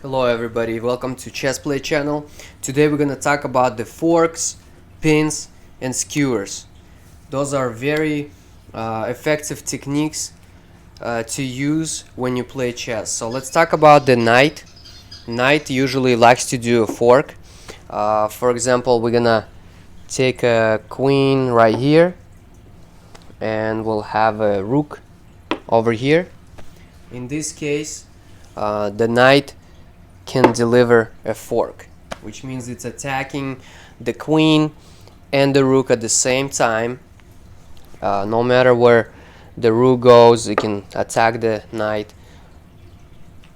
Hello everybody, welcome to chessplay channel. Today we're gonna talk about the forks, pins and skewers. Those are very effective techniques to use when you play chess. So let's talk about the knight. Knight usually likes to do a fork. For example, we're gonna take a queen right here and we'll have a rook over here. In this case, the knight can deliver a fork, which means it's attacking the queen and the rook at the same time. No matter where the rook goes, it can attack the knight,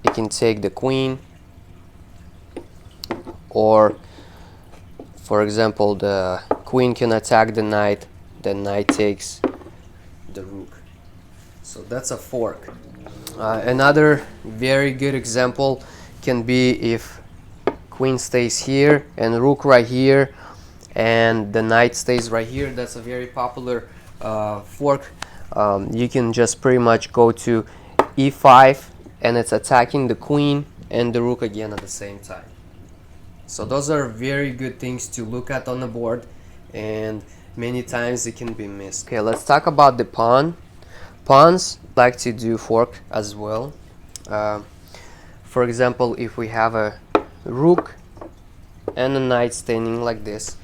it can take the queen, or for example the queen can attack the knight takes the rook. So that's a fork. Another very good example can be if queen stays here and rook right here and the knight stays right here. That's a very popular fork. You can just pretty much go to e5 and it's attacking the queen and the rook again at the same time. So those are very good things to look at on the board, and many times it can be missed. Okay, let's talk about the pawn. Pawns like to do fork as well. For example, if we have a rook and a knight standing like this,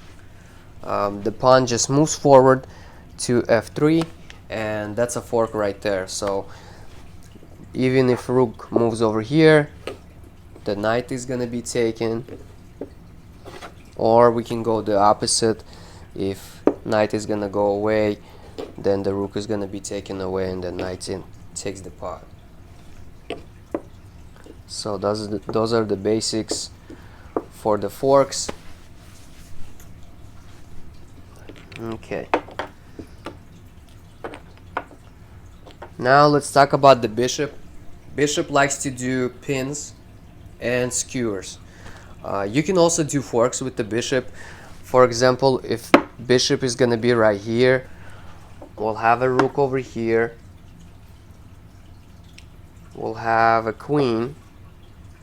the pawn just moves forward to f3 and that's a fork right there. So even if rook moves over here, the knight is gonna be taken, or we can go the opposite. If knight is gonna go away, then the rook is gonna be taken away and the knight takes the pawn. So those are the basics for the forks. Okay. Now let's talk about the bishop. Bishop likes to do pins and skewers. You can also do forks with the bishop. For example, if bishop is gonna be right here, we'll have a rook over here, we'll have a queen,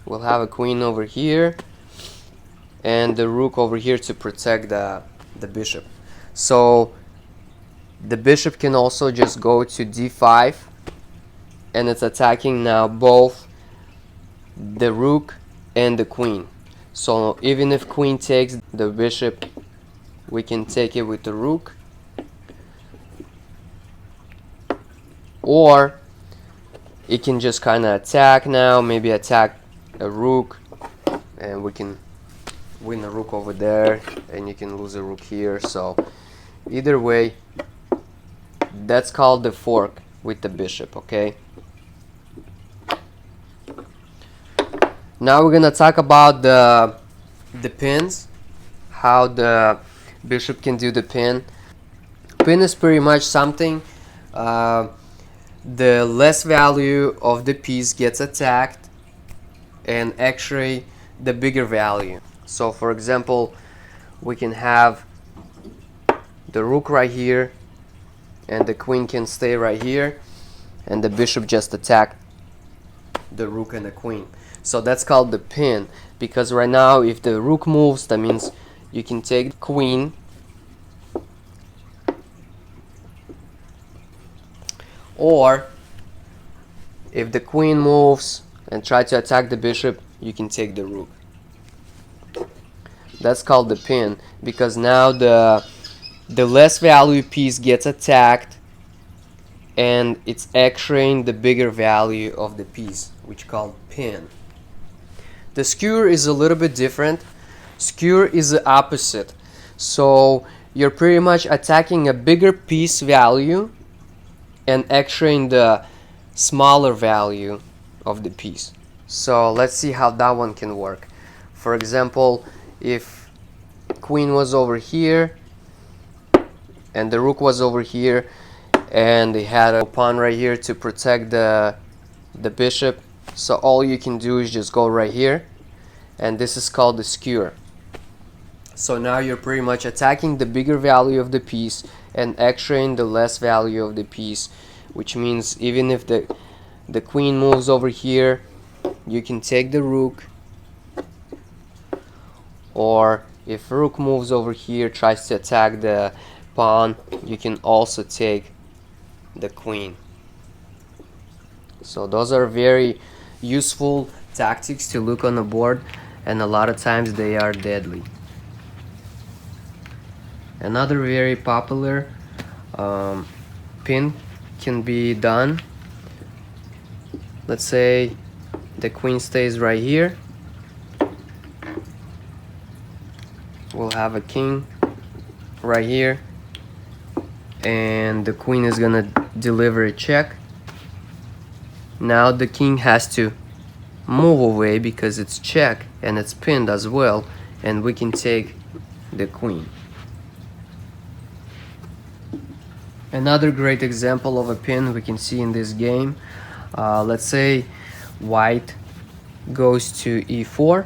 we'll have a queen over here, and the rook over here to protect the bishop. So the bishop can also just go to d5 and it's attacking now both the rook and the queen. So even if queen takes the bishop, we can take it with the rook, or it can just kind of attack now, maybe attack a rook, and we can win a rook over there and you can lose a rook here. So either way, that's called the fork with the bishop. Okay, now we're gonna talk about the pins, how the bishop can do the pin. Pin is pretty much something the less value of the piece gets attacked and actually the bigger value. So for example, we can have the rook right here and the queen can stay right here and the bishop just attack the rook and the queen. So that's called the pin, because right now if the rook moves, that means you can take the queen, or if the queen moves and try to attack the bishop, you can take the rook. That's called the pin, because now the less value piece gets attacked and it's X-raying the bigger value of the piece, which called pin. The skewer is a little bit different. Skewer is the opposite. So you're pretty much attacking a bigger piece value and X-raying the smaller value of the piece. So let's see how that one can work. For example, if queen was over here and the rook was over here and they had a pawn right here to protect the bishop, so all you can do is just go right here, and this is called the skewer. So now you're pretty much attacking the bigger value of the piece and X-raying the less value of the piece, which means even if the queen moves over here, you can take the rook or if rook moves over here, tries to attack the pawn, you can also take the queen. So those are very useful tactics to look on the board, and a lot of times they are deadly. Another very popular pin can be done. Let's say the queen stays right here. We'll have a king right here, and the queen is gonna deliver a check. Now the king has to move away because it's check and it's pinned as well, and we can take the queen. Another great example of a pin we can see in this game, let's say white goes to e4,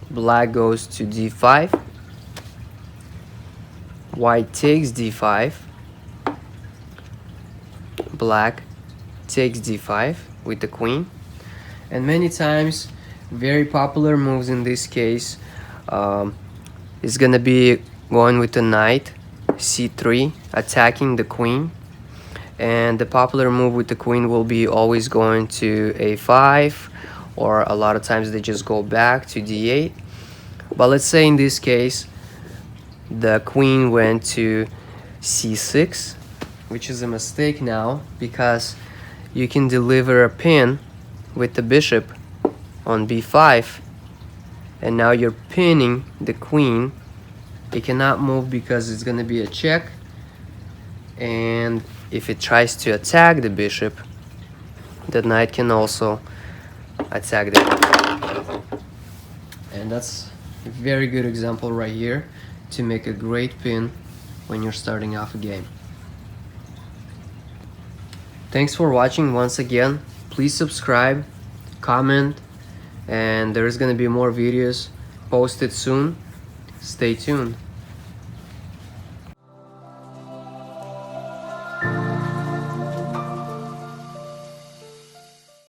black goes to d5, white takes d5, black takes d5 with the queen. And many times very popular moves in this case is gonna be going with the knight c3, attacking the queen, and the popular move with the queen will be always going to a5, or a lot of times they just go back to d8. But let's say in this case the queen went to c6, which is a mistake now, because you can deliver a pin with the bishop on b5, and now you're pinning the queen. It cannot move because it's going to be a check, and if it tries to attack the bishop, the knight can also attack the bishop. And that's a very good example right here to make a great pin when you're starting off a game. Thanks for watching once again. Please subscribe, comment, and there's gonna be more videos posted soon. Stay tuned.